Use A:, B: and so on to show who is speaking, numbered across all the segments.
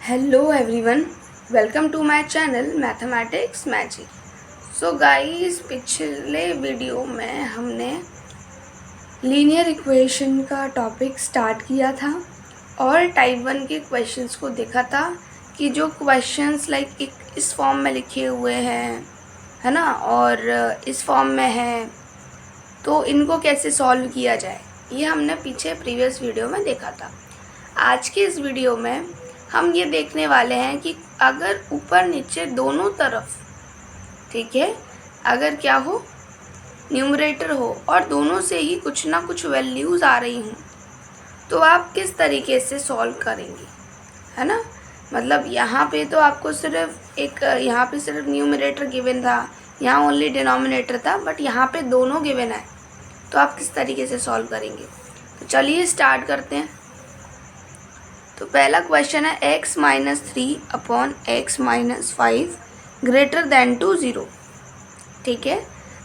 A: Hello everyone, welcome to my channel mathematics magic. So guys, पिछले video में हमने linear equation का topic start किया था और टाइप 1 के क्वेश्चंस को देखा था कि जो क्वेश्चंस लाइक इस फॉर्म में लिखे हुए हैं, है ना, और इस फॉर्म में हैं, तो इनको कैसे सॉल्व किया जाए, ये हमने पीछे प्रीवियस वीडियो में देखा था। आज के इस वीडियो में हम ये देखने वाले हैं कि अगर ऊपर नीचे दोनों तरफ, ठीक है, अगर क्या हो, न्यूमरेटर हो और दोनों से ही कुछ ना कुछ वैल्यूज़ आ रही हूँ, तो आप किस तरीके से सॉल्व करेंगे, है ना। मतलब यहाँ पे तो आपको यहाँ पे सिर्फ न्यूमरेटर गिवन था, यहाँ ओनली डिनोमिनेटर था, बट यहाँ पे दोनों गिवन है, तो आप किस तरीके से सॉल्व करेंगे। तो चलिए स्टार्ट करते हैं। तो पहला क्वेश्चन है x minus 3 upon x minus 5 greater than to 0। ठीक है,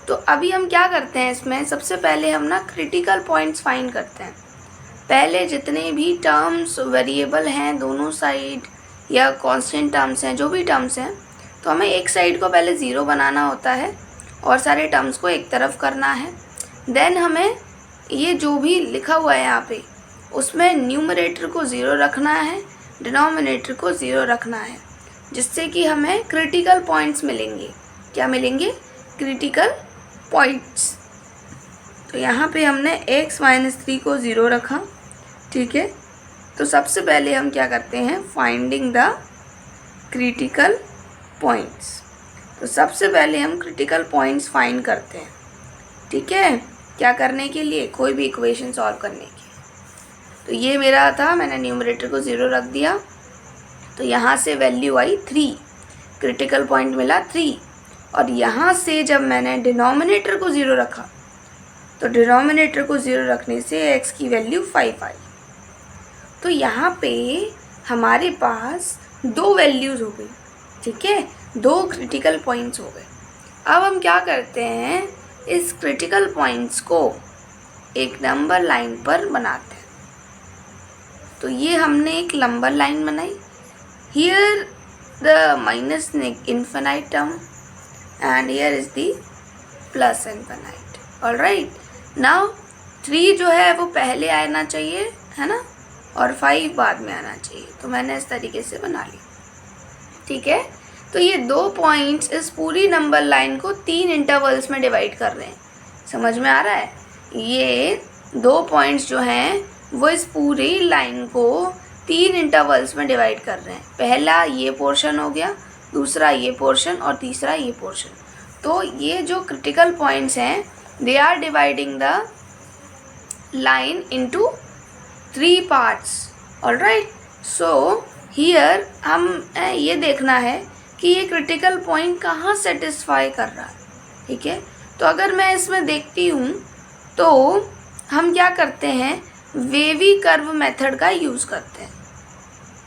A: तो अभी हम क्या करते हैं, इसमें सबसे पहले हम ना क्रिटिकल पॉइंट्स फाइंड करते हैं। पहले जितने भी टर्म्स वेरिएबल हैं दोनों साइड या कांस्टेंट टर्म्स हैं, जो भी टर्म्स हैं, तो हमें एक साइड को पहले 0 बनाना होता है और सारे टर्म्स को एक तरफ करना है। देन हमें ये जो भी लिखा हुआ है यहाँ पे, उसमें न्यूमरेटर को 0 रखना है, डिनोमिनेटर को 0 रखना है, जिससे कि हमें क्रिटिकल पॉइंट्स मिलेंगे। क्या मिलेंगे? Critical points. तो यहाँ पे हमने x माइनस 3 को 0 रखा। ठीक है, तो सबसे पहले हम क्या करते हैं, फाइंडिंग द क्रिटिकल पॉइंट्स। तो सबसे पहले हम क्रिटिकल पॉइंट्स फाइंड करते हैं। ठीक है, क्या करने के लिए? कोई भी इक्वेशन सॉल्व करने के लिए। तो ये मेरा था, मैंने न्यूमरेटर को 0 रख दिया, तो यहाँ से वैल्यू आई 3, क्रिटिकल पॉइंट मिला 3। और यहाँ से जब मैंने डिनोमिनेटर को 0 रखा, तो डिनोमिनेटर को 0 रखने से x की वैल्यू 5 आई। तो यहाँ पे हमारे पास 2 वैल्यूज़ हो गई। ठीक है, 2 क्रिटिकल पॉइंट्स हो गए। अब हम क्या करते हैं, इस क्रिटिकल पॉइंट्स को एक नंबर लाइन पर बनाते हैं। तो ये हमने एक नंबर लाइन बनाई। Here the minus infinite term and here is the plus infinite. Alright, now 3 जो है वो पहले आना चाहिए, है ना, और 5 बाद में आना चाहिए। तो मैंने इस तरीके से बना ली। ठीक है, तो ये 2 पॉइंट्स इस पूरी नंबर लाइन को 3 इंटरवल्स में डिवाइड कर रहे हैं। समझ में आ रहा है? ये 2 पॉइंट्स जो हैं वो इस पूरी लाइन को 3 इंटरवल्स में डिवाइड कर रहे हैं। पहला ये पोर्शन हो गया, दूसरा ये पोर्शन और तीसरा ये पोर्शन। तो ये जो क्रिटिकल पॉइंट्स हैं, they are dividing the line into 3 parts. Alright, so here हम ये देखना है कि ये क्रिटिकल पॉइंट कहाँ सेटिस्फाई कर रहा है। ठीक है, तो अगर मैं इसमें देखती हूँ तो हम क्या करते हैं, वेवी कर्व मेथड का यूज़ करते हैं।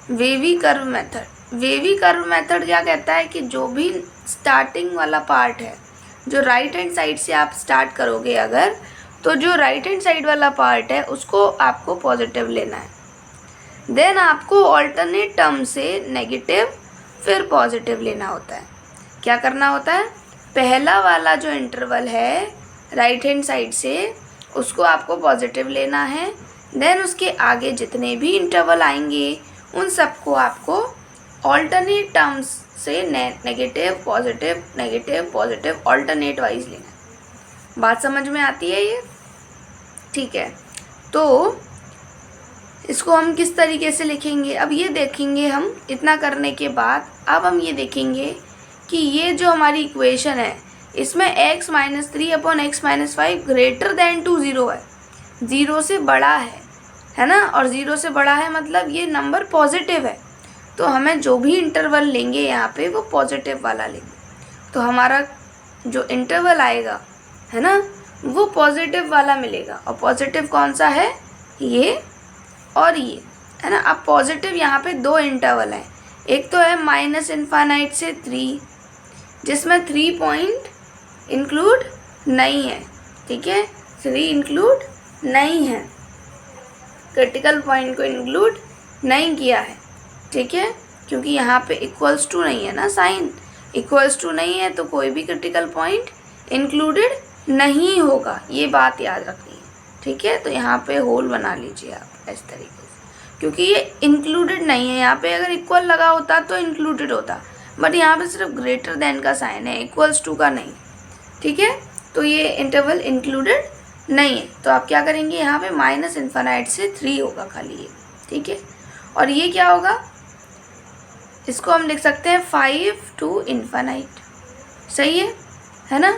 A: वेवी कर्व मेथड क्या कहता है कि जो भी स्टार्टिंग वाला पार्ट है, जो राइट हैंड साइड से आप स्टार्ट करोगे अगर, तो जो राइट हैंड साइड वाला पार्ट है उसको आपको पॉजिटिव लेना है। देन आपको ऑल्टरनेट टर्म से नेगेटिव फिर पॉजिटिव लेना होता है। क्या करना होता है, पहला वाला जो इंटरवल है राइट हैंड साइड से, उसको आपको पॉजिटिव लेना है। देन उसके आगे जितने भी इंटरवल आएंगे उन सबको आपको ऑल्टरनेट टर्म्स से नेगेटिव पॉजिटिव ऑल्टरनेट वाइज लेना है। बात समझ में आती है ये? ठीक है, तो इसको हम किस तरीके से लिखेंगे, अब ये देखेंगे हम। इतना करने के बाद अब हम ये देखेंगे कि ये जो हमारी इक्वेशन है, इसमें x minus 3 upon x minus 5 greater than to 0 है, 0 से बड़ा है ना, और 0 से बड़ा है मतलब ये नंबर पॉजिटिव है। तो हमें जो भी इंटरवल लेंगे यहाँ पे वो पॉजिटिव वाला लेंगे। तो हमारा जो इंटरवल आएगा, है ना, वो पॉजिटिव वाला मिलेगा। और पॉजिटिव कौन सा है? ये और ये, है ना। अब पॉजिटिव यहाँ पे 2 इंटरवल हैं। एक तो है माइनस इन्फाइनाइट से 3, जिसमें 3 पॉइंट इंक्लूड नहीं है। ठीक है, 3 इंक्लूड नहीं है, क्रिटिकल पॉइंट को इंक्लूड नहीं किया है। ठीक है, क्योंकि यहाँ पे इक्वल्स टू नहीं है ना, साइन इक्वल्स टू नहीं है तो कोई भी क्रिटिकल पॉइंट इंक्लूडेड नहीं होगा, ये बात याद रखनी है, ठीक है। तो यहाँ पे होल बना लीजिए आप इस तरीके से, क्योंकि ये इंक्लूडेड नहीं है। यहाँ पे अगर इक्वल लगा होता तो इंक्लूडेड होता, बट यहाँ पे सिर्फ ग्रेटर देन का साइन है, इक्वल्स टू का नहीं, ठीक है। तो ये इंटरवल इंक्लूडेड नहीं है, तो आप क्या करेंगे, यहाँ पे माइनस इन्फिनाइट से 3 होगा खाली ये, ठीक है। और ये क्या होगा, इसको हम लिख सकते हैं 5 to इन्फिनाइट, सही है ना।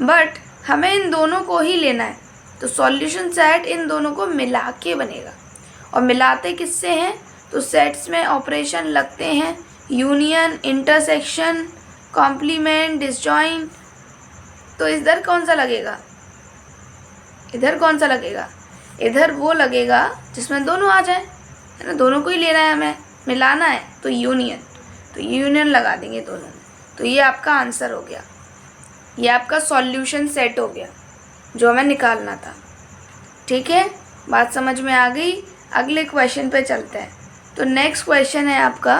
A: बट हमें इन दोनों को ही लेना है, तो सॉल्यूशन सेट इन दोनों को मिला के बनेगा। और मिलाते किससे हैं, तो सेट्स में ऑपरेशन लगते हैं, यूनियन, इंटरसेक्शन, कॉम्प्लीमेंट, डिसजॉइंट। तो इधर कौन सा लगेगा, इधर कौन सा लगेगा, इधर वो लगेगा जिसमें दोनों आ जाए, है ना। दोनों को ही लेना है हमें, मिलाना है, तो यूनियन, तो यूनियन लगा देंगे दोनों में। तो ये आपका आंसर हो गया, ये आपका सॉल्यूशन सेट हो गया जो हमें निकालना था, ठीक है। बात समझ में आ गई। अगले क्वेश्चन पे चलते हैं। तो नेक्स्ट क्वेश्चन है आपका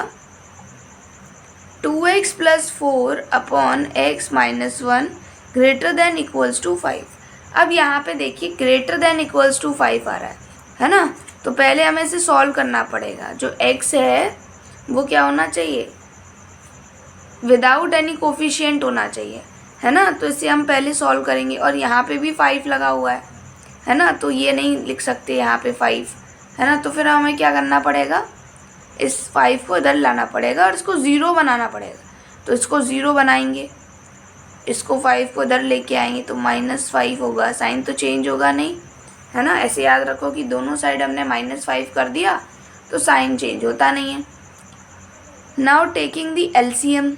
A: 2x + 4 upon x - 1 greater than equals to 5। अब यहाँ पे देखिए ग्रेटर देन इक्वल्स टू 5 आ रहा है ना। तो पहले हमें इसे सॉल्व करना पड़ेगा। जो x है वो क्या होना चाहिए, विदाउट एनी कोफिशिएंट होना चाहिए, है ना। तो इसे हम पहले सॉल्व करेंगे। और यहाँ पे भी 5 लगा हुआ है ना, तो ये नहीं लिख सकते यहाँ पे 5, है ना। तो फिर हमें क्या करना पड़ेगा, इस 5 को इधर लाना पड़ेगा और इसको 0 बनाना पड़ेगा। तो इसको 0 बनाएंगे, इसको 5 को इधर लेके आएंगे तो -5 होगा, साइन तो चेंज होगा नहीं, है ना। ऐसे याद रखो कि दोनों साइड हमने -5 कर दिया तो साइन चेंज होता नहीं है। नाउ टेकिंग द एलसीएम,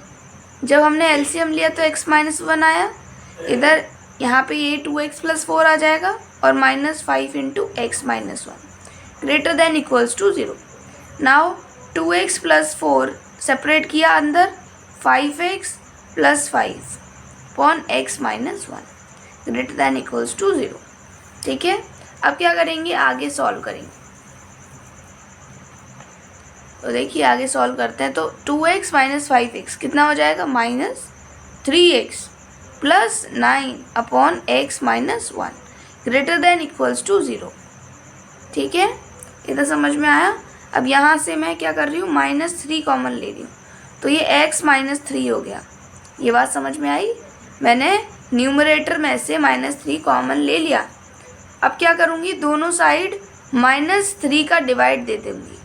A: जब हमने एलसीएम लिया तो x - 1 आया, इधर यहाँ पे ये 2x + 4 आ जाएगा और -5 × x - 1 greater than equals to 0। Now 2x + 4 separate किया अंदर, 5x + 5 upon x - 1 greater than equals to 0, ठीक है। अब क्या करेंगे, आगे सॉल्व करेंगे। तो देखिए आगे सॉल्व करते हैं। तो 2x - 5x कितना हो जाएगा, -3x + 9 upon x - 1 greater than equals to 0, ठीक है। इधर समझ में आया। अब यहाँ से मैं क्या कर रही हूँ, -3 कॉमन ले रही हूँ, तो ये x - 3 हो गया। ये बात समझ में आई। मैंने न्यूमरेटर में से -3 कॉमन ले लिया। अब क्या करूँगी, दोनों साइड -3 का डिवाइड दे दूँगी।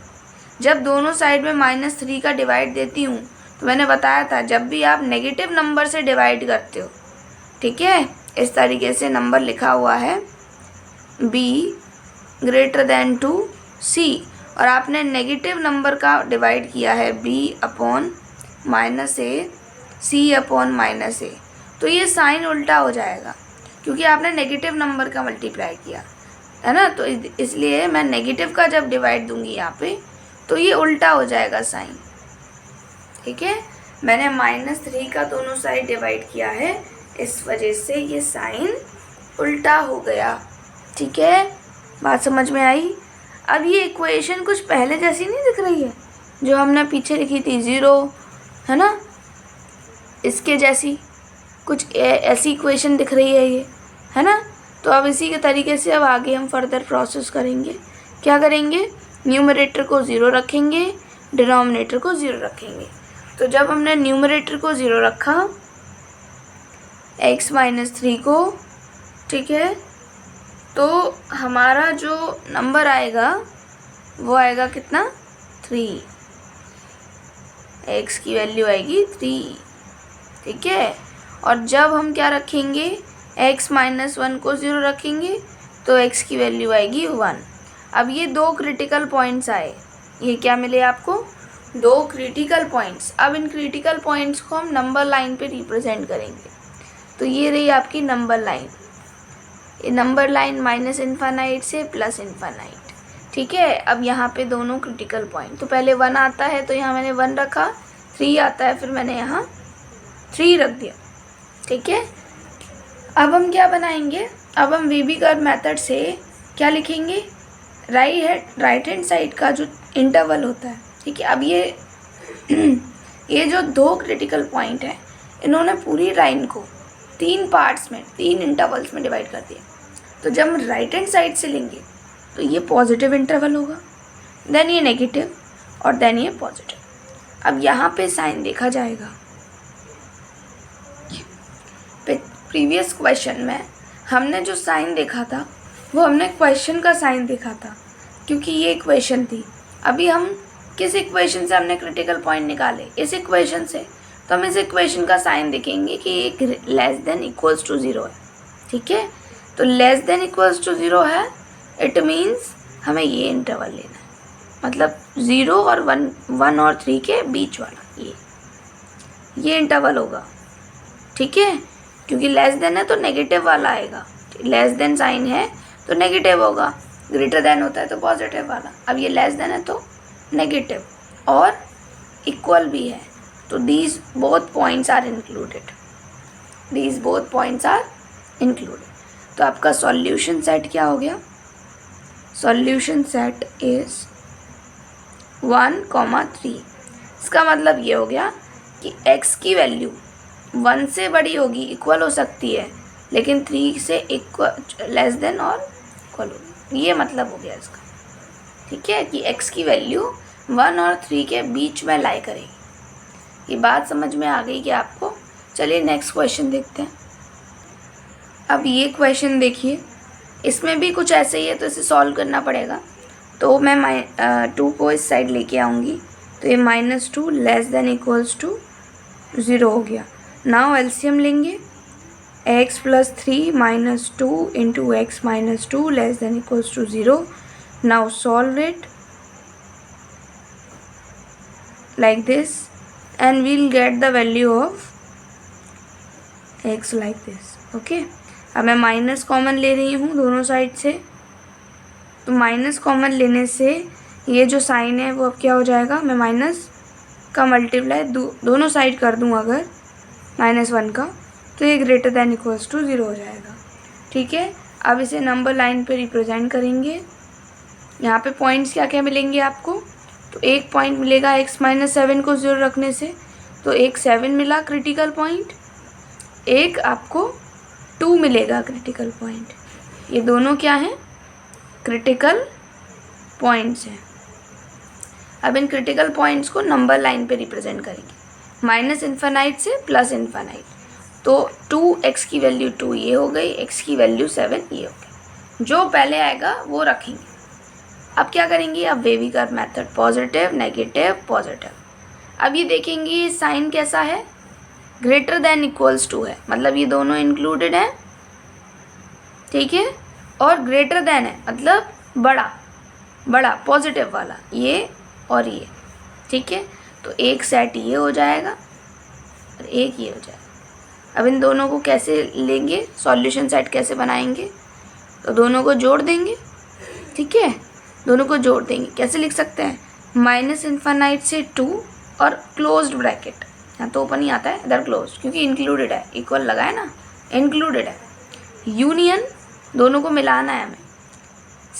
A: जब दोनों साइड में -3 का डिवाइड देती हूँ तो मैंने बताया था जब भी आप नेगेटिव नंबर से डिवाइड करते हो, ठीक है, इस तरीके से नंबर लिखा हुआ है b > c और आपने नेगेटिव नंबर का डिवाइड किया है b upon -a c upon -a, तो ये साइन उल्टा हो जाएगा क्योंकि आपने नेगेटिव नंबर का मल्टीप्लाई किया, है ना। तो इसलिए मैं नेगेटिव का जब डिवाइड दूंगी यहाँ पे तो ये उल्टा हो जाएगा साइन, ठीक है। मैंने -3 का दोनों साइड डिवाइड किया है, इस वजह से ये साइन उल्टा हो गया, ठीक है। बात समझ में आई। अब ये इक्वेशन कुछ पहले जैसी नहीं दिख रही है जो हमने पीछे लिखी थी 0, है ना, इसके जैसी कुछ ऐसी इक्वेशन दिख रही है ये, है ना। तो अब इसी के तरीके से अब आगे हम फर्दर प्रोसेस करेंगे। क्या करेंगे, न्यूमरेटर को 0 रखेंगे, डिनोमिनेटर को 0 रखेंगे। तो जब हमने न्यूमरेटर को 0 रखा, x - 3 को, ठीक है, तो हमारा जो नंबर आएगा वो आएगा कितना, 3, x की वैल्यू आएगी 3, ठीक है। और जब हम क्या रखेंगे, x - 1 को 0 रखेंगे तो x की वैल्यू आएगी 1। अब ये 2 क्रिटिकल पॉइंट्स आए, ये क्या मिले आपको, 2 क्रिटिकल पॉइंट्स। अब इन क्रिटिकल पॉइंट्स को हम नंबर लाइन पे रिप्रेजेंट करेंगे। तो ये रही आपकी नंबर लाइन, ये नंबर लाइन -∞ से +∞, ठीक है। अब यहाँ पे दोनों क्रिटिकल पॉइंट, तो पहले 1 आता है तो यहाँ मैंने 1 रखा, 3 आता है फिर मैंने यहाँ 3 रख दिया, ठीक है। अब हम क्या बनाएंगे, अब हम वीबी कर्व मेथड से क्या लिखेंगे, राइट हैंड साइड का जो इंटरवल होता है, ठीक है। अब ये ये जो दो क्रिटिकल पॉइंट हैं, इन्होंने पूरी लाइन को 3 पार्ट्स में, 3 इंटरवल्स में डिवाइड कर दिया। तो जब हम राइट हैंड साइड से लेंगे तो ये पॉजिटिव इंटरवल होगा, देन ये नेगेटिव, और देन ये पॉजिटिव। अब यहाँ पे साइन देखा जाएगा। प्रीवियस क्वेश्चन में हमने जो साइन देखा था वो हमने क्वेश्चन का साइन देखा था, क्योंकि ये इक्वेशन थी। अभी हम किस इक्वेशन से हमने क्रिटिकल पॉइंट निकाले? इस इक्वेशन से। तो हम इस इक्वेशन का साइन देखेंगे कि ये लेस देन इक्वल्स टू 0 है। ठीक है, तो लेस देन इक्वल्स टू 0 है, इट मीन्स हमें ये इंटरवल लेना है, मतलब 0 और 1 और 3 के बीच वाला ये इंटरवल होगा। ठीक है, क्योंकि लेस देन है तो नेगेटिव वाला आएगा, लेस देन साइन है तो नेगेटिव होगा, ग्रेटर देन होता है तो पॉजिटिव वाला। अब ये लेस देन है तो नेगेटिव, और इक्वल भी है, तो these both points are included, these both points are included. तो आपका सॉल्यूशन सेट क्या हो गया? Solution set is 1,3। इसका मतलब ये हो गया कि x की वैल्यू 1 से बड़ी होगी, इक्वल हो सकती है, लेकिन 3 से इक्वल लेस देन और इक्वल होगी। ये मतलब हो गया इसका। ठीक है, कि x की वैल्यू 1 और 3 के बीच में लाई करेगी। ये बात समझ में आ गई कि आपको? चलिए नेक्स्ट क्वेश्चन देखते हैं। अब ये क्वेश्चन देखिए, इसमें भी कुछ ऐसे ही है, तो इसे सॉल्व करना पड़ेगा। तो मैं 2 को इस साइड लेके आऊँगी, तो ये -2 लेस देन इक्वल्स टू 0 हो गया। नाउ एलसीएम लेंगे, x + 3 - 2 into x - 2 less than equals to 0। Now solve it like this and we'll get the value of x like this. Okay, अब मैं माइनस कॉमन ले रही हूँ दोनों साइड से, तो माइनस कॉमन लेने से ये जो साइन है वो अब क्या हो जाएगा? मैं माइनस का मल्टीप्लाई दोनों साइड कर दूँ अगर -1 का, तो ये ग्रेटर देन इक्वल्स टू 0 हो जाएगा। ठीक है, अब इसे नंबर लाइन पे रिप्रेजेंट करेंगे। यहाँ पे पॉइंट्स क्या क्या मिलेंगे आपको? तो एक पॉइंट मिलेगा x - 7 को 0 रखने से, तो एक 7 मिला क्रिटिकल पॉइंट, एक आपको 2 मिलेगा क्रिटिकल पॉइंट। ये दोनों क्या हैं? क्रिटिकल पॉइंट्स हैं। अब इन क्रिटिकल पॉइंट्स को नंबर लाइन पे रिप्रेजेंट करेंगे, -∞ से +∞। तो 2x की वैल्यू 2 ये हो गई, x की वैल्यू 7 ये हो गई। जो पहले आएगा वो रखेंगे। अब क्या करेंगे? अब wavy curve method, positive negative positive. अब ये देखेंगे ये साइन कैसा है? ग्रेटर देन इक्वल्स टू है, मतलब ये दोनों इंक्लूडेड हैं। ठीक है, और ग्रेटर देन है मतलब बड़ा पॉजिटिव वाला, ये और ये। ठीक है, तो एक सेट ये हो जाएगा और एक ये हो जाएगा। अब इन दोनों को कैसे लेंगे? सॉल्यूशन सेट कैसे बनाएंगे? तो दोनों को जोड़ देंगे। ठीक है, दोनों को जोड़ देंगे। कैसे लिख सकते हैं? -∞ से 2 और क्लोज्ड ब्रैकेट, यहाँ तो ओपन ही आता है, इधर क्लोज, क्योंकि इंक्लूडेड है, इक्वल लगा है ना, इंक्लूडेड है। यूनियन, दोनों को मिलाना है हमें,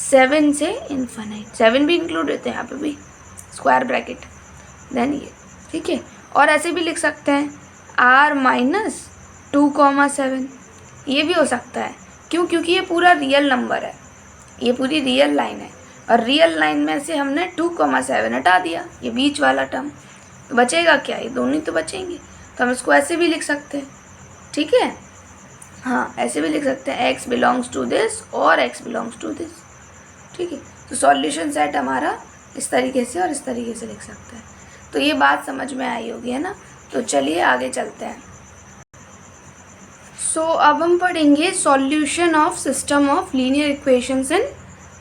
A: 7 से ∞, 7 भी इंक्लूड होते हैं यहाँ पे भी, स्क्वायर ब्रैकेट, देन ये। ठीक है, और ऐसे भी लिख सकते हैं r - 2,7, ये भी हो सकता है। क्यों? क्योंकि ये पूरा रियल नंबर है, ये पूरी रियल लाइन है, और रियल लाइन में से हमने 2,7 हटा दिया, ये बीच वाला टर्म, तो बचेगा क्या? ये दोनों ही तो बचेंगे। तो हम इसको ऐसे भी लिख सकते हैं। ठीक है, हाँ ऐसे भी लिख सकते हैं, x बिलोंग्स टू दिस और x बिलोंग्स टू दिस। ठीक है, तो सॉल्यूशन सेट हमारा इस तरीके से और इस तरीके से लिख सकते हैं। तो ये बात समझ में आई होगी, है ना? तो चलिए आगे चलते हैं। सो अब हम पढ़ेंगे solution of system of linear equations in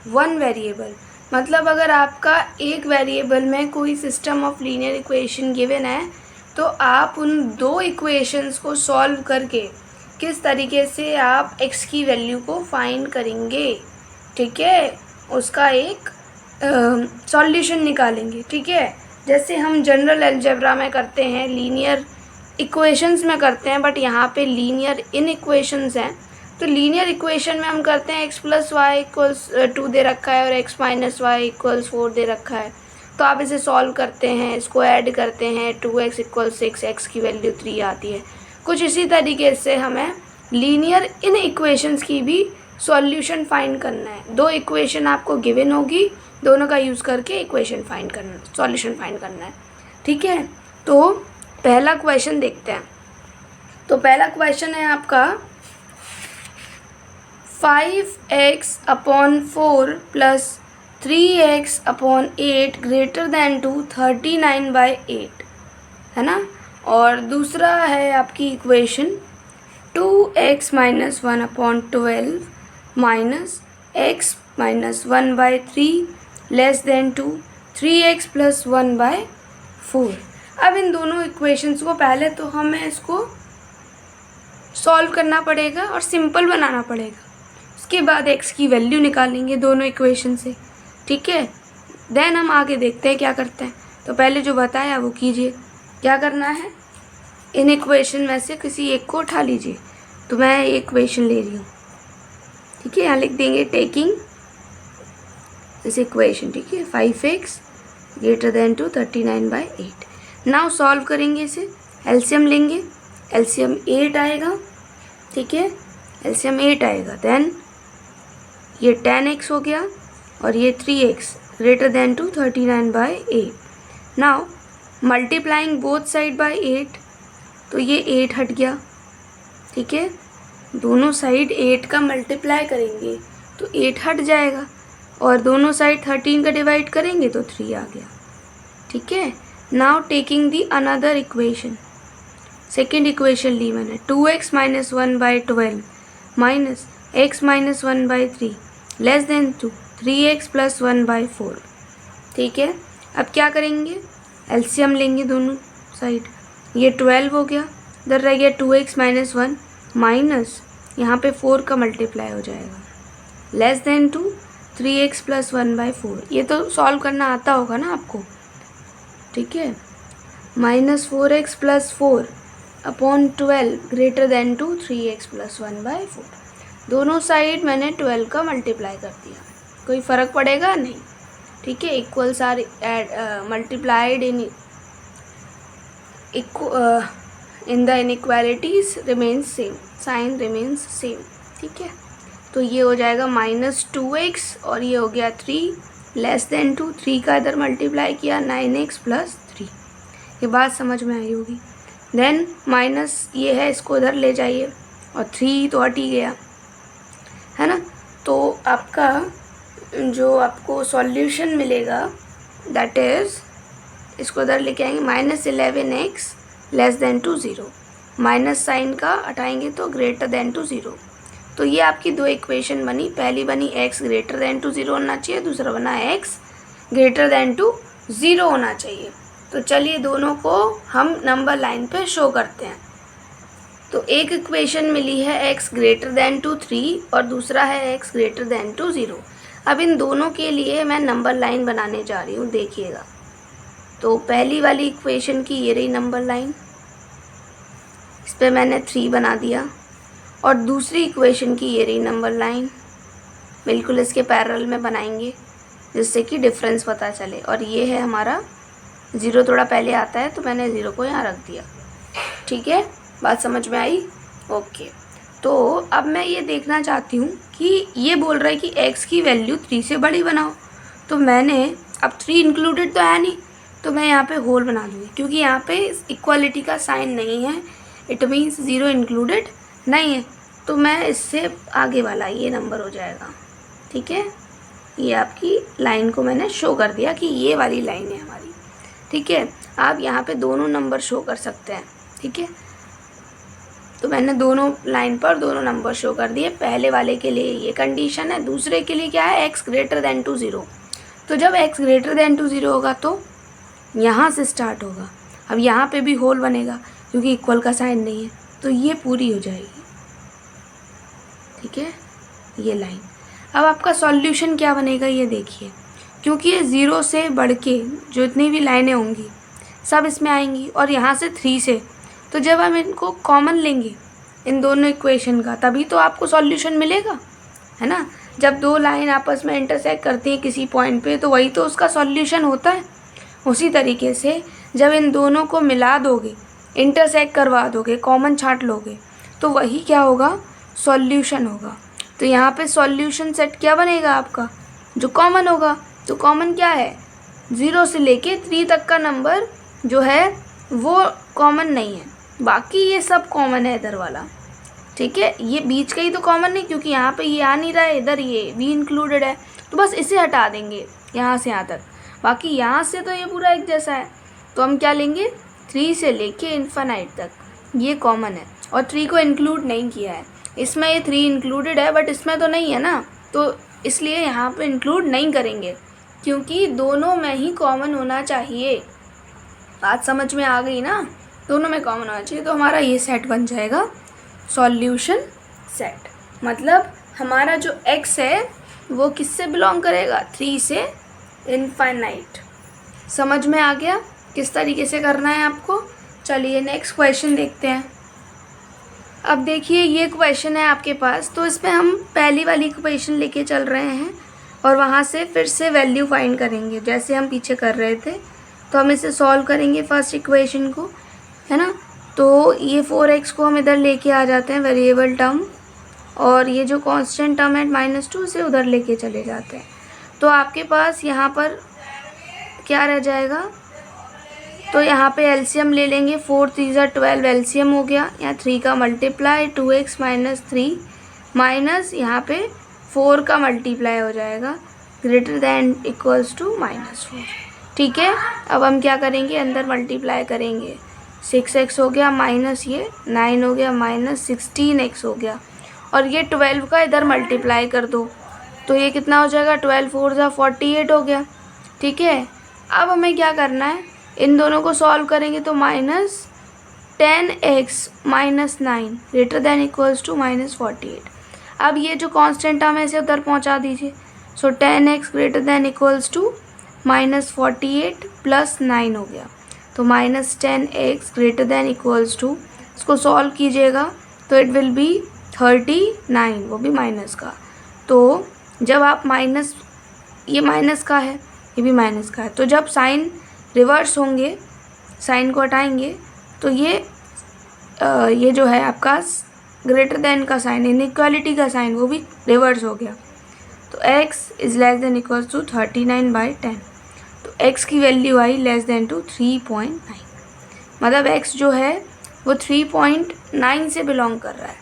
A: 1 variable. मतलब अगर आपका एक वेरिएबल में कोई system of linear equation given है, तो आप उन 2 इक्वेशंस को सॉल्व करके किस तरीके से आप x की वैल्यू को फाइंड करेंगे, ठीक है, उसका एक सॉल्यूशन निकालेंगे। ठीक है, जैसे हम जनरल अलजेब्रा में करते हैं, लीनियर इक्वेशंस में करते हैं, बट यहाँ पे लीनियर इन इक्वेशंस हैं। तो लीनियर इक्वेशन में हम करते हैं x + y = 2 दे रखा है और x - y = 4 दे रखा है, तो आप इसे सॉल्व करते हैं, इसको ऐड करते हैं, 2x = 6, x की वैल्यू 3 आती है। कुछ इसी तरीके से हमें लीनियर इन इक्वेशंस की भी सॉल्यूशन फाइंड करना है। 2 इक्वेशन आपको गिवन होगी, दोनों का यूज़ करके इक्वेशन फाइंड करना, सॉल्यूशन फाइंड करना है। ठीक है, तो पहला क्वेश्चन देखते हैं। तो पहला क्वेश्चन है आपका 5x/4 + 3x/8 > 39/8 है ना। और दूसरा है आपकी इक्वेशन 2x - 1/12 -x - 1/3 < 2 3x + 1/4। अब इन दोनों इक्वेशंस को पहले तो हमें इसको सॉल्व करना पड़ेगा और सिंपल बनाना पड़ेगा। उसके बाद x की वैल्यू निकालेंगे दोनों इक्वेशन से। ठीक है, देन हम आगे देखते हैं क्या करते हैं। तो पहले जो बताया वो कीजिए। क्या करना है, इन इक्वेशन में से किसी एक को उठा लीजिए। तो मैं ये इक्वेशन ले रही हूँ। ठीक है, यहाँ लिख देंगे टेकिंग दिस इक्वेशन। ठीक है, 5x > 39/8। नाउ सॉल्व करेंगे इसे, एलसीएम लेंगे, एलसीएम 8 आएगा। ठीक है, एलसीएम 8 आएगा। देन ये 10x हो गया और ये 3x > 39/8। Now multiplying both side by 8, तो ये 8 हट गया। ठीक है, दोनों साइड 8 का मल्टीप्लाई करेंगे तो 8 हट जाएगा और दोनों साइड 13 का डिवाइड करेंगे तो 3 आ गया। ठीक है, now taking the another equation, second equation ली मैंने 2x - 1/12 -x - 1/3 < 2 3x + 1/4। ठीक है, अब क्या करेंगे, एलसीएम लेंगे दोनों साइड। ये 12 हो गया, इधर रह गया 2x - 1 माइनस यहाँ पे 4 का मल्टीप्लाई हो जाएगा < 2 3x + 1/4। ये तो सॉल्व करना आता होगा ना आपको। ठीक है, -4x + 4/12 > 2 3x + 1/4। दोनों साइड मैंने 12 का मल्टीप्लाई कर दिया, कोई फ़र्क पड़ेगा नहीं। ठीक है, equals are multiplied in the inequalities remains same, sign remains same. ठीक है, तो ये हो जाएगा -2x और ये हो गया 3 < 2, 3 का इधर मल्टीप्लाई किया 9x + 3। ये बात समझ में आई होगी। देन माइनस ये है, इसको इधर ले जाइए और 3 तो हट ही गया है ना। तो आपका जो आपको सॉल्यूशन मिलेगा दैट इज़, इसको इधर लेके आएंगे -11x < 2 0, माइनस साइन का हटाएंगे तो < 2 0। तो ये आपकी 2 इक्वेशन बनी। पहली बनी x < 2 0 होना चाहिए, दूसरा बना x < 2 0 होना चाहिए। तो चलिए दोनों को हम नंबर लाइन पे शो करते हैं। तो एक इक्वेशन मिली है x < 2 3 और दूसरा है x < 2 0। अब इन दोनों के लिए मैं नंबर लाइन बनाने जा रही हूँ, देखिएगा। तो पहली वाली इक्वेशन की ये रही नंबर लाइन, इस पर मैंने 3 बना दिया। और दूसरी इक्वेशन की ये रही नंबर लाइन, बिल्कुल इसके पैरेलल में बनाएंगे जिससे कि डिफरेंस पता चले। और ये है हमारा 0, थोड़ा पहले आता है तो मैंने 0 को यहाँ रख दिया। ठीक है, बात समझ में आई? ओके, तो अब मैं ये देखना चाहती हूँ कि ये बोल रहा है कि x की वैल्यू 3 से बड़ी बनाओ। तो मैंने अब 3 इंक्लूडेड तो है नहीं, तो मैं यहाँ पे होल बना दूँगी, क्योंकि यहाँ पे इक्वालिटी का साइन नहीं है, इट मीन्स 0 इंक्लूडेड नहीं है। तो मैं इससे आगे वाला ये नंबर हो जाएगा। ठीक है, ये आपकी लाइन को मैंने शो कर दिया कि ये वाली लाइन है हमारी। ठीक है, आप यहाँ पे दोनों नंबर शो कर सकते हैं। ठीक है, तो मैंने दोनों लाइन पर दोनों नंबर शो कर दिए। पहले वाले के लिए ये कंडीशन है, दूसरे के लिए क्या है, x < 2 0। तो जब x < 2 0 होगा तो यहाँ से स्टार्ट होगा। अब यहाँ पे भी होल बनेगा क्योंकि इक्वल का साइन नहीं है, तो ये पूरी हो जाएगी। ठीक है, ये लाइन। अब आपका सॉल्यूशन क्या बनेगा ये देखिए, क्योंकि ये 0 से बढ़ के जो इतनी भी लाइनें होंगी सब इसमें आएंगी और यहाँ से 3 से, तो जब हम इनको कॉमन लेंगे इन दोनों इक्वेशन का, तभी तो आपको सॉल्यूशन मिलेगा, है ना। जब दो लाइन आपस में इंटरसेक्ट करती हैं किसी पॉइंट पे, तो वही तो उसका सॉल्यूशन होता है। उसी तरीके से जब इन दोनों को मिला दोगे, इंटरसेक्ट करवा दोगे, कॉमन छांट लोगे, तो वही क्या होगा, सॉल्यूशन होगा। तो यहाँ पे सॉल्यूशन सेट क्या बनेगा आपका, जो कॉमन होगा। तो कॉमन क्या है, 0 से लेके 3 तक का नंबर जो है वो कॉमन नहीं है, बाकी ये सब कॉमन है इधर वाला। ठीक है, ये बीच का ही तो कॉमन नहीं, क्योंकि यहाँ पे ये आ नहीं रहा है, इधर ये भी इंक्लूडेड है, तो बस इसे हटा देंगे यहाँ से यहाँ तक। बाकी यहाँ से तो ये पूरा एक जैसा है, तो हम क्या लेंगे, 3 से लेके इन्फिनाइट तक ये कॉमन है, और 3 को इंक्लूड नहीं किया है इसमें। ये 3 इंक्लूडेड है बट इसमें तो नहीं है ना, तो इसलिए यहाँ पे इंक्लूड नहीं करेंगे, क्योंकि दोनों में ही कॉमन होना चाहिए। बात समझ में आ गई ना, दोनों में कॉमन होना चाहिए। तो हमारा ये सेट बन जाएगा सॉल्यूशन सेट। मतलब हमारा जो x है वो किससे बिलोंग करेगा, 3 से इनफाइनाइट। समझ में आ गया किस तरीके से करना है आपको। चलिए नेक्स्ट क्वेश्चन देखते हैं। अब देखिए ये क्वेश्चन है आपके पास, तो इसमें हम पहली वाली इक्वेशन लेके चल रहे हैं और वहाँ से फिर से वैल्यू फाइंड करेंगे जैसे हम पीछे कर रहे थे। तो हम इसे सॉल्व करेंगे फर्स्ट इक्वेशन को, है ना। तो ये 4x को हम इधर लेके आ जाते हैं वेरिएबल टर्म, और ये जो कांस्टेंट टर्म है -2 से उधर लेके चले जाते हैं। तो आपके पास यहाँ पर क्या रह जाएगा, तो यहाँ पे एलसीएम ले लेंगे, 4 3 12 एलसीएम हो गया, यहाँ 3 का मल्टीप्लाई 2x - 3 माइनस यहाँ पे 4 का मल्टीप्लाई हो जाएगा ग्रेटर दैन इक्वल्स टू -4। ठीक है, अब हम क्या करेंगे, अंदर मल्टीप्लाई करेंगे, 6x हो गया माइनस ये 9 हो गया माइनस 16x हो गया, और ये 12 का इधर मल्टीप्लाई कर दो तो ये कितना हो जाएगा, 12 4 48 हो गया। ठीक है, अब हमें क्या करना है, इन दोनों को सॉल्व करेंगे तो -10x - 9 greater than equals to -48। अब ये जो कांस्टेंट टर्म है इसे उधर पहुंचा दीजिए। So 10x greater than equals to -48 plus 9 हो गया, तो -10x greater than equals to, इसको सॉल्व कीजिएगा तो इट विल बी 39, वो भी माइनस का। तो जब आप माइनस, ये माइनस का है ये भी माइनस का है, तो जब साइन रिवर्स होंगे, साइन को हटाएंगे तो ये जो है आपका ग्रेटर देन का साइन, इनइक्वालिटी का साइन, वो भी रिवर्स हो गया। तो x is less than equals to 39/10, तो x की वैल्यू आई लेस देन टू 3.9, मतलब x जो है वो 3.9 से बिलोंग कर रहा है।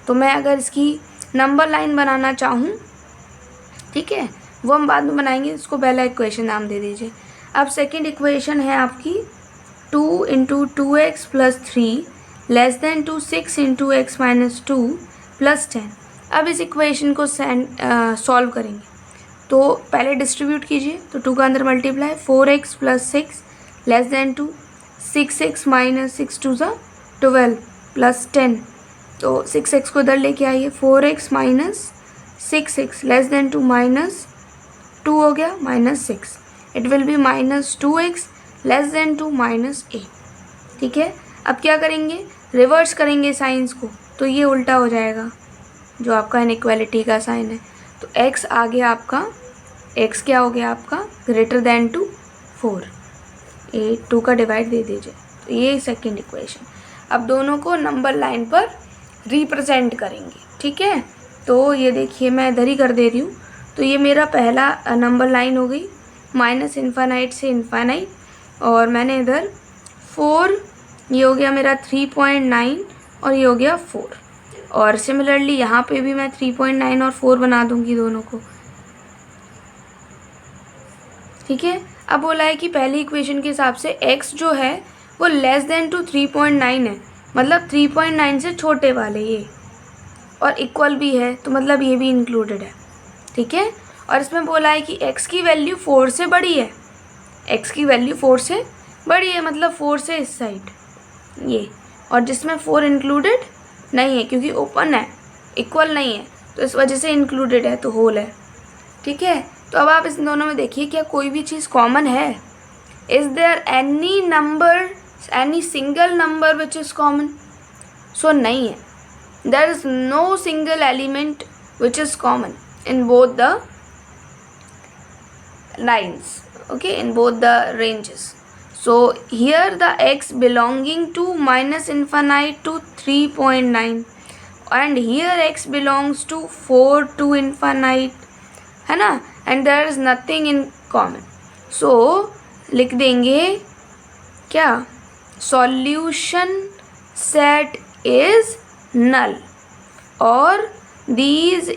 A: तो मैं अगर इसकी नंबर लाइन बनाना चाहूँ, ठीक है, वो हम बाद में बनाएंगे, इसको पहला इक्वेशन नाम दे दीजिए। अब सेकंड इक्वेशन है आपकी 2 × 2x + 3 लेस देन 6 × x - 2 + 10। अब इस इक्वेशन को सॉल्व करेंगे, तो पहले डिस्ट्रीब्यूट कीजिए, तो 2 का अंदर multiply, 4x + 6 less than 2, 6x - 6 2 12 + 10, तो 6x को इधर लेके आइए, 4x - 6x लेस देन 2 -2 हो गया -6, it will be -2x less than 2 -8। ठीक है, अब क्या करेंगे, रिवर्स करेंगे साइंस को, तो ये उल्टा हो जाएगा जो आपका इनइक्वालिटी का साइन है। तो x आ गया आपका, x क्या हो गया आपका, ग्रेटर दैन टू 4, 2 का डिवाइड दे दीजिए, तो ये सेकंड इक्वेशन। अब दोनों को नंबर लाइन पर रिप्रेजेंट करेंगे। ठीक है, तो ये देखिए मैं इधर ही कर दे रही हूँ। तो ये मेरा पहला नंबर लाइन हो गई -इनफाइनाइट से इनफाइनाइट, और मैंने इधर 4, ये हो गया मेरा 3.9 और ये हो गया 4, और सिमिलरली यहाँ पे भी मैं 3.9 और 4 बना दूँगी दोनों को। ठीक है, अब बोला है कि पहली इक्वेशन के हिसाब से x जो है वो लेस देन टू 3.9 है, मतलब 3.9 से छोटे वाले ये, और इक्वल भी है, तो मतलब ये भी इंक्लूडेड है। ठीक है, और इसमें बोला है कि x की वैल्यू 4 से बड़ी है, x की वैल्यू 4 से बड़ी है, मतलब 4 से इस साइड ये, और जिसमें 4 इंक्लूडेड नहीं है क्योंकि ओपन है, इक्वल नहीं है, तो इस वजह से इंक्लूडेड है, तो होल है। ठीक है, तो अब आप इस दोनों में देखिए क्या कोई भी चीज़ कॉमन है, is there any number, any single number which is common? So नहीं है, there is no single element which is common in both the lines, okay, in both the ranges. So here the x belonging to minus infinite to 3.9 and here x belongs to 4 to infinite, है ना, and there is nothing in common. So लिख देंगे क्या, solution set is null or these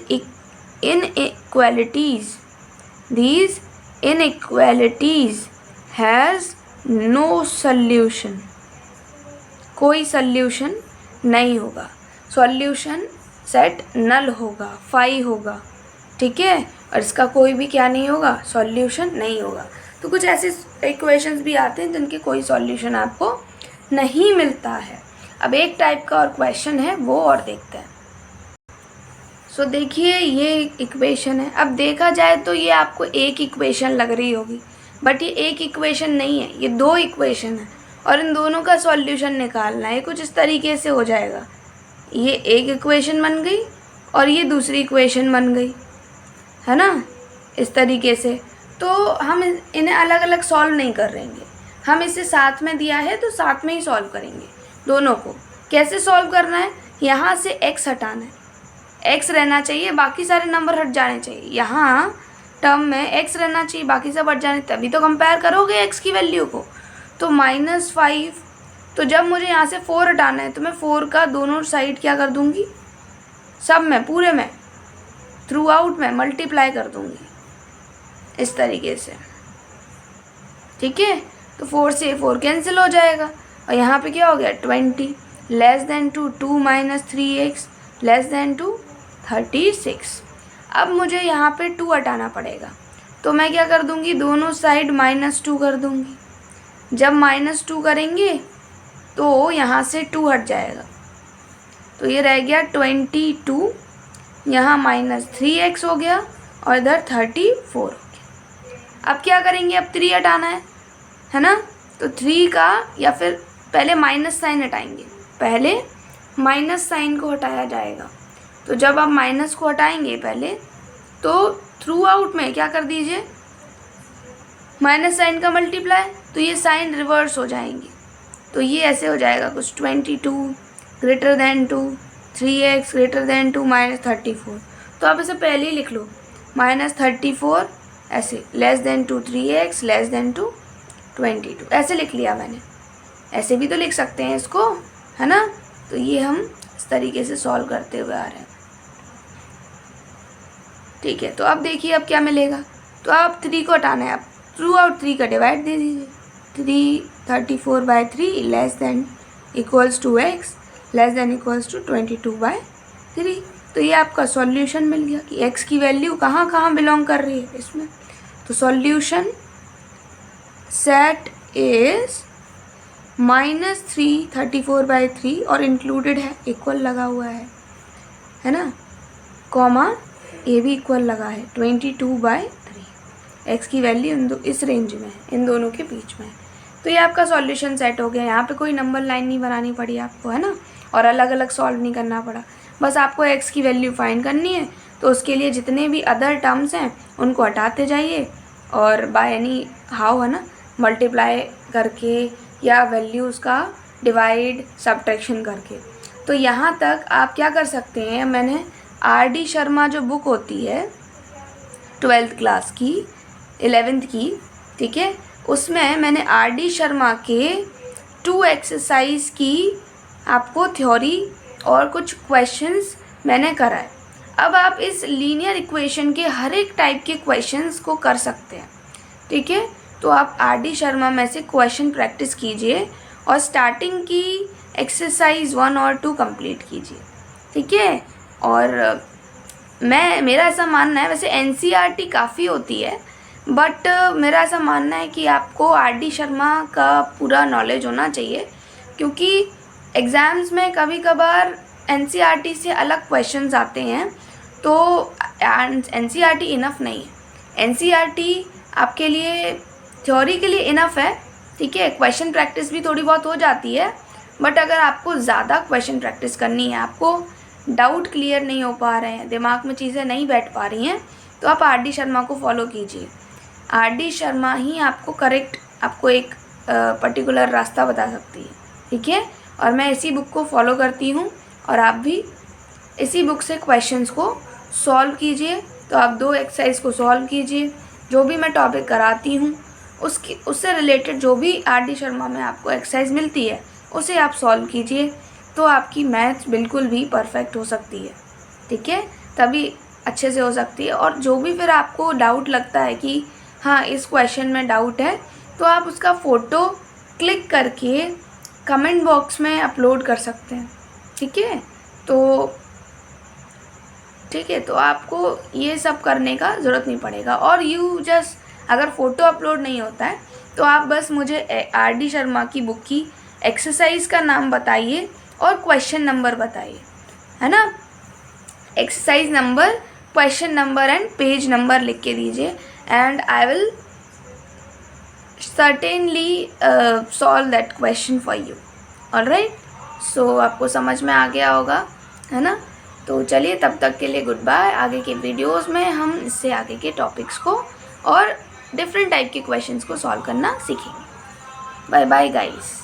A: inequalities has no solution, कोई solution नहीं होगा, solution set नल होगा, phi होगा, ठीक है, और इसका कोई भी क्या नहीं होगा, सॉल्यूशन नहीं होगा. तो कुछ ऐसे इक्वेशंस भी आते हैं जिनके कोई सॉल्यूशन आपको नहीं मिलता है. अब एक टाइप का और क्वेश्चन है वो और देखते हैं. सो देखिए ये इक्वेशन है. अब देखा जाए तो ये आपको एक इक्वेशन लग रही होगी, बट ये एक इक्वेशन नहीं है, ये दो इक्वेशन है और इन दोनों का सॉल्यूशन निकालना है. कुछ इस तरीके से हो जाएगा, ये एक इक्वेशन बन गई और ये दूसरी इक्वेशन बन गई, है ना, इस तरीके से. तो हम इन्हें अलग अलग सॉल्व नहीं कर रहेंगे, हम इसे साथ में दिया है तो साथ में ही सॉल्व करेंगे दोनों को. कैसे सॉल्व करना है, यहाँ से x हटाना है, x रहना चाहिए, बाकी सारे नंबर हट जाने चाहिए. यहाँ टर्म में x रहना चाहिए, बाकी सब हट जाने, तभी तो कंपेयर करोगे x की वैल्यू को. तो -5, तो जब मुझे यहाँ से 4 हटाना है तो मैं 4 का दोनों साइड क्या कर दूँगी, सब में, पूरे में, थ्रू आउट में मल्टीप्लाई कर दूँगी इस तरीके से, ठीक है. तो 4 से 4 कैंसिल हो जाएगा और यहाँ पे क्या हो गया, 20 less than 2, 2 - 3x less than 2, 36. अब मुझे यहाँ पे 2 हटाना पड़ेगा, तो मैं क्या कर दूँगी, दोनों साइड -2 कर दूँगी. जब -2 करेंगे तो यहाँ से 2 हट जाएगा, तो ये रह गया 22, यहाँ -3x हो गया और इधर 34 हो गया. अब क्या करेंगे, अब 3 हटाना है ना, तो 3 का, या फिर पहले माइनस साइन हटाएंगे, पहले माइनस साइन को हटाया जाएगा. तो जब आप माइनस को हटाएंगे पहले, तो थ्रू आउट में क्या कर दीजिए, माइनस साइन का मल्टीप्लाई, तो ये साइन रिवर्स हो जाएंगे. तो ये ऐसे हो जाएगा कुछ, 22 greater than 2, 3x greater than 2 -34. तो आप इसे पहले ही लिख लो, -34 ऐसे, less than 2 3x less than 2 22, ऐसे लिख लिया मैंने. ऐसे भी तो लिख सकते हैं इसको, है ना. तो ये हम इस तरीके से सॉल्व करते हुए आ रहे हैं, ठीक है. तो अब देखिए अब क्या मिलेगा, तो आप 3 को हटाना है, आप थ्रू आउट 3 का डिवाइड दे दीजिए, 34/3 less than equals to x less than equals to 22/3. तो ये आपका सॉल्यूशन मिल गया कि x की वैल्यू कहाँ कहाँ बिलोंग कर रही है इसमें. तो सॉल्यूशन सेट इज -3 34/3 और इंक्लूडेड है, इक्वल लगा हुआ है ना, कॉमा ये भी इक्वल लगा है 22/3. x की वैल्यू इस रेंज में है, इन दोनों के बीच में है. तो ये आपका सॉल्यूशन सेट हो गया. यहाँ पे कोई नंबर लाइन नहीं बनानी पड़ी आपको, है ना, और अलग अलग सॉल्व नहीं करना पड़ा. बस आपको x की वैल्यू फाइंड करनी है, तो उसके लिए जितने भी अदर टर्म्स हैं उनको हटाते जाइए और बाय एनी हाउ, है ना, मल्टीप्लाई करके या वैल्यूज़ का डिवाइड सब्ट्रैक्शन करके. तो यहाँ तक आप क्या कर सकते हैं, मैंने R.D. शर्मा जो बुक होती है 12th क्लास की, 11th की, ठीक है, उसमें मैंने R.D. शर्मा के 2 एक्सरसाइज की आपको थ्योरी और कुछ क्वेश्चंस मैंने कराए. अब आप इस लीनियर इक्वेशन के हर एक टाइप के क्वेश्चंस को कर सकते हैं, ठीक है. तो आप R.D. शर्मा में से क्वेश्चन प्रैक्टिस कीजिए और स्टार्टिंग की एक्सरसाइज 1 और 2 कंप्लीट कीजिए, ठीक है. और मेरा ऐसा मानना है, वैसे NCERT काफ़ी होती है, बट मेरा ऐसा मानना है कि आपको R.D. शर्मा का पूरा नॉलेज होना चाहिए, क्योंकि एग्ज़ाम्स में कभी कभार NCERT से अलग क्वेश्चंस आते हैं. तो NCERT इनफ नहीं है, NCERT आपके लिए थ्योरी के लिए इनफ है, ठीक है. क्वेश्चन प्रैक्टिस भी थोड़ी बहुत हो जाती है, बट अगर आपको ज़्यादा क्वेश्चन प्रैक्टिस करनी है, आपको डाउट क्लियर नहीं हो पा रहे हैं, दिमाग में चीज़ें नहीं बैठ पा रही हैं, तो आप R.D. शर्मा को फॉलो कीजिए. RD शर्मा ही आपको करेक्ट, आपको एक पर्टिकुलर रास्ता बता सकती है, ठीक है। और मैं इसी बुक को फॉलो करती हूँ और आप भी इसी बुक से क्वेश्चंस को सॉल्व कीजिए। तो आप 2 एक्सरसाइज को सॉल्व कीजिए, जो भी मैं टॉपिक कराती हूँ उससे रिलेटेड जो भी RD शर्मा में आपको एक्सरसाइज मिलती है उसे आप सॉल्व कीजिए, तो आपकी मैथ्स बिल्कुल भी परफेक्ट हो सकती है, ठीक है। तभी अच्छे से हो सकती है। और जो भी फिर आपको डाउट लगता है कि हाँ इस क्वेश्चन में डाउट है, तो आप उसका फ़ोटो क्लिक करके कमेंट बॉक्स में अपलोड कर सकते हैं, ठीक है। तो आपको ये सब करने का ज़रूरत नहीं पड़ेगा। और अगर फ़ोटो अपलोड नहीं होता है तो आप बस मुझे RD शर्मा की बुक की एक्सरसाइज का नाम बताइए और क्वेश्चन नंबर बताइए, है ना। Exercise number, question number and page number लिख के दीजिए, and I will certainly solve that question for you. Alright, so आपको समझ में आ गया होगा, है ना। तो चलिए तब तक के लिए गुड बाय। आगे के वीडियोस में हम इससे आगे के टॉपिक्स को और डिफरेंट टाइप के क्वेश्चंस को सॉल्व करना सीखेंगे। Bye bye guys.